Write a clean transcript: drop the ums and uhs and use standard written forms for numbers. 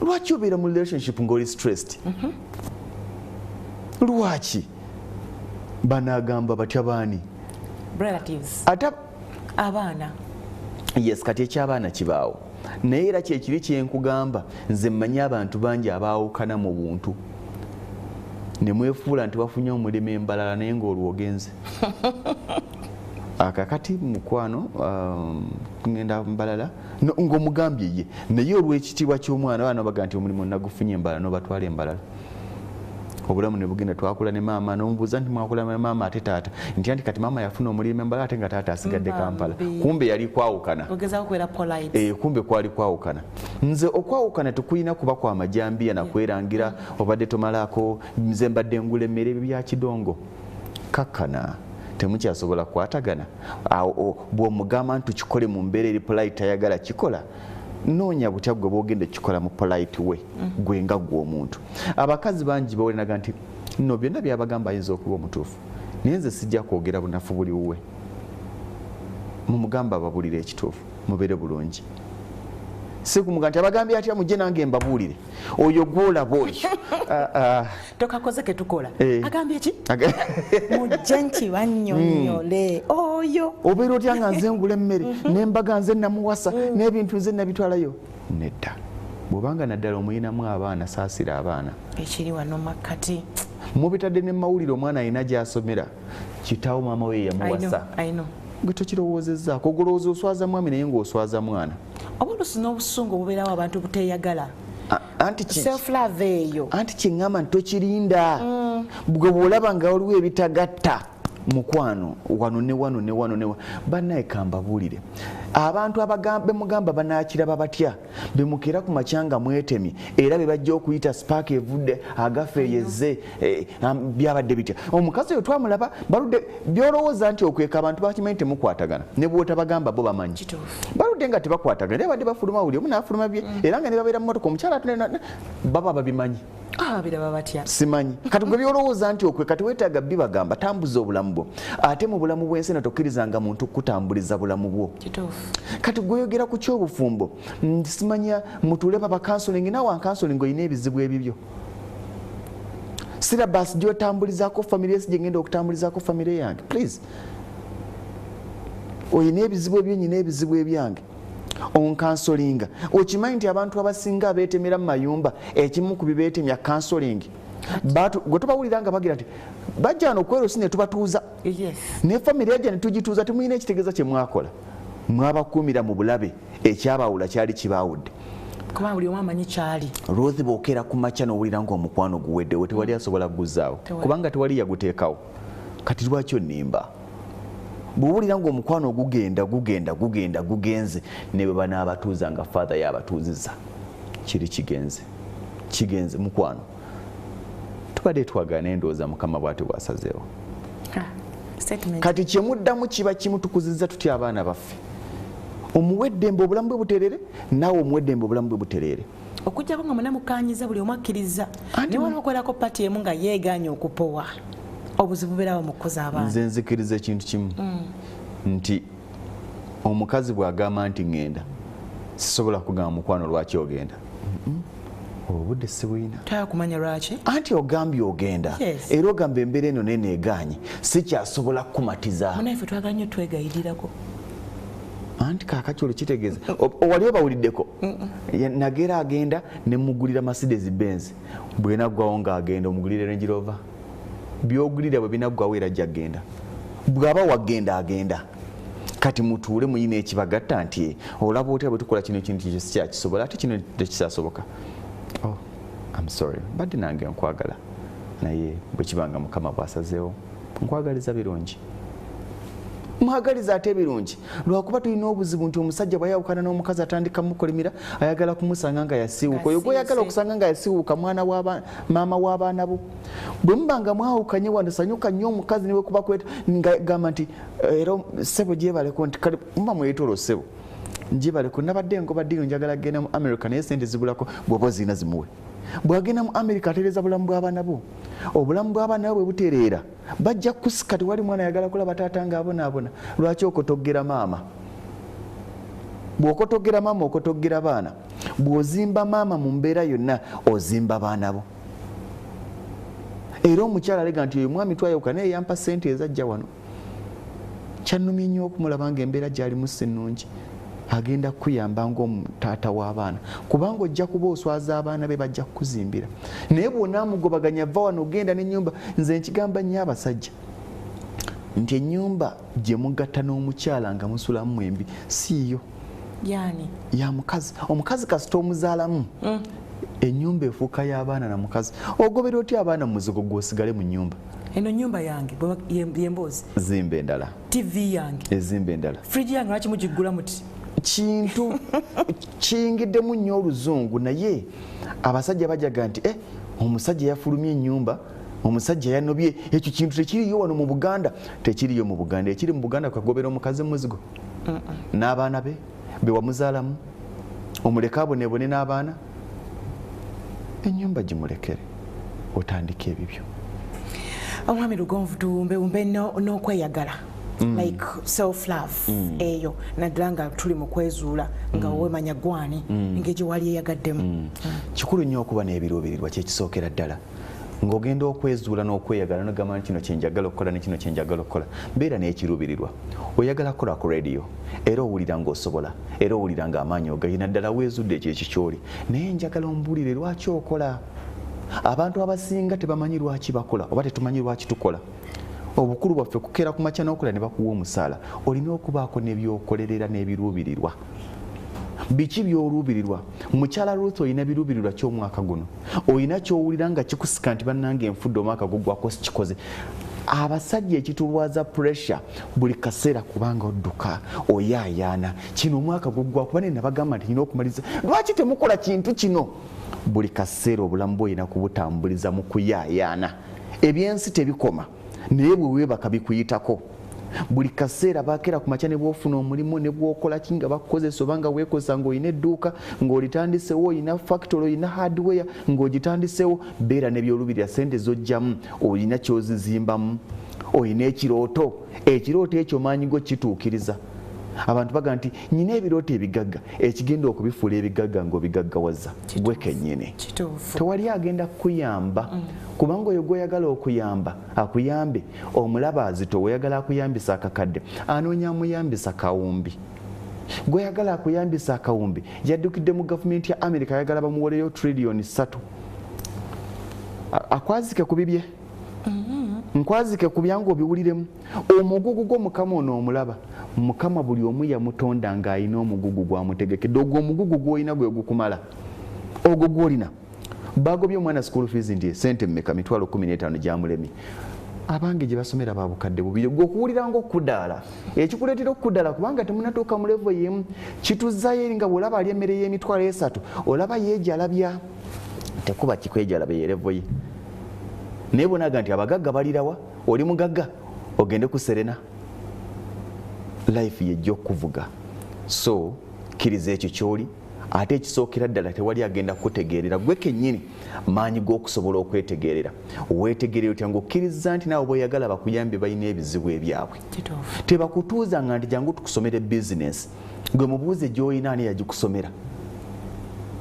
lwaki obeera mu relationship ng'oli stressed? Lwaki? Banagamba batya baani? Relatives. Ata abaana. Yes, kati eky'abaana kibaawo. Naye era kyekiri kyenkugamba, nze mmanyi abantu bangi abaawukana mu buntu. Ne mwefuula nti bafunye omulimu embalala naye ng'olwo ogenze. Akakati mukwano ngenda mbalala ng'omugambye ye. Naye olw'ekitiibwa ky'omwana abaana baga nti omulimu nagufunye embalala n'obatwala embalala. Obulamu ne bugenda twakula ne maama n'omubuuza nti mwakula ne maama ate taata. Nti kati maama yafuna omulimu embalala ate nga taata asigadde Kampala. Kumbe yali kwawukana. Ogezaako kubeera polite. Kumbe kwali kwawukana. Nze okwawukana tekulina kuba kwa majambiya na kwerangira obadde tomalaako nze mbadde ngula emmere bya kidongo. Kakkana. Temukyasobola kwatagana. Bw'omugamba nti kikole mu mbeera eri polite ayagala kikola. Noonya butya gwe bw'ogenda kikola mu polite we gwe nga gwe omuntu. Abakazi bangi bawerenaga nti nno byonna byabagamba ayinza okuba omutuufu. Naye nze sijja kwogera bunafu buli wuwe. Mumugamba ababuulire ekituufu mubeere bulungi. Si kumuga nti abagambye atya mujje nange mbabuulire. Oyo gw'olaba oyo. Tokakoze ke tukola. Agambye ki? Mujje nkibannyonnyole. Oyo. Obeera otya nga nze ngula emmere n'embaga nze namuwasa n'ebintu nze nabitwalayo. Nedda. Bw'obanga naddala omuyinamu abaana saasira abaana. Ekiri wano makkati. Mubitadde ne mawulire omwana alina gy'asomera. Kitaawo maama we yamuwasa. I know. Gwe tokirowoozezzaako ogolowooza oswaza mwami naye ng'oswaza mwana. Obulusi n'obusungu obubeerawo abantu buteeyagala. Self-love eyo. Anti kyeŋŋamba nti tokirinda. Bwe bw'olaba nga waliwo ebitagatta mukwano wano ne wano ne wano ne wano. Bannaye kambabuulire. Abantu bemugamba banaakiraba batya bemukera ku makyanga mwetemye era be bajja okuyita spark evudde agafeeyeze byabadde bitya. Omukazi oyo twamulaba baludde byolowooza nti okweka abantu bakimanyi temukwatagana ne bw'otabagamba bo bamanyi. Baludde nga tebakwatagana era badde bafuluma buli omu n'afuluma bye era nga ne babeera mu mmotoka omukyala baba babimanyi. Biraba batya. Simanyi. Kati gwe byolowooza nti okweka teweetaaga bibagamba tambuza obulamu bwo. Ate mu bulamu bw'ensi tokkirizanga muntu kutambuliza bulamu bwo. Kati gweyogera ku kyobufumbo simanya mutuule baba counseling nawe counseling oyina ebizibu ebibyo. Syllabus gy'otambulizaako famire si gye ngenda okutambulizaako famire yange. Please. Oyina ebizibu ebyo nyina ebizibu ebyange. Onkansolinga. Okimanyi nti abantu abasinga abeetemera mu mayumba ekimu ku bibeetemya counseling. Gwe tubawulira nga bagira nti bajja wano okwerosi ne tubatuuza. Ne famire yajja ne tugituuza temuyina ekitegeeza kye mwakola. Mwabakuumira mu bulabe ekyabawula kyali kibaawudde. Kuba buli omu amanyi kyali. Rozi bw'okeera ku makya n'owulira ng'omukwano guweddewo tewali asobola kuguzzaawo kubanga tewali yaguteekawo. Kati lwaki onnimba? Bw'owulira ng'omukwano gugenze ne bwe banaabatuuza nga father yabatuuzizza. Kiri kigenze mukwano. Tubadde twagana endowooza Mukama bw'ati bw'asazeewo. Kati kyemuddamu kiba kimutukuzizza tutya abaana baffe. Omuweddembe obulamu bwe butereere naawe omuweddembe obulamu bwe butereere. Okujjako nga munamukaanyiza buli omu akkiriza ne waliwo okwerako pati emu nga yeegaanye okupowa. Obuzibu bubeerawo mu kukuza abaana. Nze nzikiriza ekintu kimu nti omukazi bw'agamba nti ŋŋenda sisobola kugamba mukwano lwaki ogenda. Obudde si buyina. Taya kumanya lwaki? Anti ogambye ogenda era ogamba embeera eno neneegaanye sikyasobola kukumatiza. Munaife twagala nnyo twegayirirako. Anti kaakati olwo kitegeeza wali obawuliddeko nagera agenda ne mugulira Mercedes Benz bwe naggwawo ng'agenda omugulire Range Rover. Byogulira bwe binaggwawo era ajja agenda. Bw'aba wagenda agenda. Kati mutuule muyina ekibagatta nti olaba otya bwe tukola kino ekintu kyo sikyakisobola ate kino tekisasoboka. Oh, I'm sorry. Badde nange nkwagala. Naye bwe kibanga Mukama bw'asazeewo nkwagaliza birungi. Mwagaliza ate birungi. Lwakuba tulina obuzibu nti omusajja bw'ayawukana n'omukazi atandika mukolimira ayagala kumusanga nga yasiiwuka. Oyo gw'ayagala okusanga nga yasiiwuka mwana wa maama w'abaana bo. Bwe mubanga mwawukanye wano sanyuka nnyo omukazi niwe kuba kweta ngamba nti era ssebo gyebaleko nti kale muba mwetolo ssebo. Njibaleko nabadde ngoba ddiiro njagala genda mu America naye sente zibulako bw'oba zirina zimuwe. Bw'agenda mu America atereeza bulamu bw'abaana bo. Obulamu bw'abaana bwe butereera. Bajja kusika tewali mwana ayagala kulaba taata ng'abonaabona. Lwaki okotoggera maama? Bw'okotoggera maama okotoggera baana. bw'ozimba maama mu mbeera yonna ozimba baana bo. Era omukyala alega nti oyo mwami twayawuka naye yampa ssente ezajja wano. Kyannumye nnyo okumulaba ng'embeera gy'alimu si nnungi. Agenda kukuyamba ng'omutaata w'abaana kubanga ojja kuba oswaza abaana be bajja kukuzimbira. Naye bw'onaamugobaganya vva wano ogenda n'ennyumba, nze nkigamba nnyo abasajja nti ennyumba gye mugatta n'omukyala nga musulamu mwembi siiyo. Yani Ya mukazi. Omukazi kasita omuzaalamu ennyumba efuuka y'abaana na mukazi. Ogobera otya abaana mu muzigo gw'osigale mu nnyumba? eno nyumba yange yemboozi. Zimba endala. TV yange. Ezimba endala. Fridge yange lwaki mugiggula muti? Kintu kiyingiddemu nnyo oluzungu naye abasajja bajaga nti omusajja yafulumya ennyumba, omusajja yanobye. Ekyo kintu tekiriyo wano mu Buganda. Tekiriyo mu Buganda. Ekiri mu Buganda kagobera omukazi muzigo n'abaana be wamuzaalamu omuleka abonebone n'abaana. Ennyumba gimulekere otandika ebibyo. Omwami Lugonvu tuwumbe n'okweyagala. Like self love eyo naddala nga tuli mu kwezuula nga wemanya gwani engeri wali eyagaddemu. Kikulu nnyo okuba n'ebiruubirirwa kyekisookera ddala ng'ogenda okwezuula n'okweyagala n'ogamba nti kino kyenjagala okukola ne kino kyenjagala okukola. Beera n'ekiruubirirwa. Oyagala kukola ku radio era owulira ng'osobola era owulira ng'amaanyi ogayina ddala weezudde ekyo ekikyoli naye njagala ombuulire lwaki okola. Abantu abasinga tebamanyi lwaki bakola oba tetumanyi lwaki tukola. Obukulu bwaffe kukeera ku makya n'okola ne bakuwa omusaala. Olina okubaako n'ebyokolerera n'ebiruubirirwa. Biki by'oluubirirwa? Mukyala Ruth oyina biruubirirwa ky'omwaka guno. Oyina ky'owulira nga kikusika nti bannange enfudde omwaka gugwako sikikoze. Abasajja ekitulwaza pressure buli kaseera kubanga odduka oyaayaana kino omwaka gugwako bane nabagamba nti nina okumaliza. Lwaki temukola kintu kino? Buli kaseera obulamu bw'olina kubutambuliza mu kuyaayaana. Ebyensi tebikoma naye bwe weebaka bikuyitako. Buli kaseera bakeera ku makya ne bw'ofuna omulimu ne bw'okola ki nga bakukozesa oba nga weekozesa ng'olina edduuka ng'olitandisewo oyina factory oyina hardware ng'ogitandisewo beera ne by'olubirira ssente z'ojjamu oyina ky'ozizimbamu oyina ekirooto. Ekirooto ekyo maanyi go kituukiriza. Abantu baga nti nyina ebirooto ebigagga ekigenda okubifuula ebigagga ng'obigaggawaza gwe kennyini. Tewali agenda kukuyamba kubanga oyo gw'oyagala okuyamba akuyambe omulaba azito oyagala akuyambisa akakadde anoonya amuyambisa kawumbi. Gw'oyagala akuyambisa akawumbi yaddukidde mu gavumenti ya America ayagala bamuwoleyo trillion 3. Akwazike ku bibye nkwazike ku byangu obiwuliremu. Omugugu gw'omukama ono omulaba mukama buli omu yamutonda ng'ayina omugugu gwamutegekedde. Ogwo omugugu gw'olina gwe gukumala. Ogwo gw'olina bagobye omwana school fees ndi sente mmeka mitwalo 15 gyamulemi. Abange gye basomera babukadde bubiri gw'okuwulira ng'okuddaala ekikuleetera okuddaala kubanga temunatuuka mu level y'emu. Kituzzayo nga bw'olaba ali emmere y'emitwalo 3 olaba yeejalabya tekuba kikwejala be level ye. Naye bonaga nti abagagga balirawa oli mugagga ogende ku Serena. Life yejja okuvuga. So kiriza ekyo kyoli ate ekisookera ddala tewali agenda kutegeerera gwe kennyini maanyi g'okusobola okwetegeerera. Weetegerera otya ng'okkiriza nti naawe bw'oyagala bakuyambye balina ebizibu ebyabwe. Tebakutuuza nga nti jangu tukusomere bizinesi gwe mubuuze gy'olina ani yagikusomera.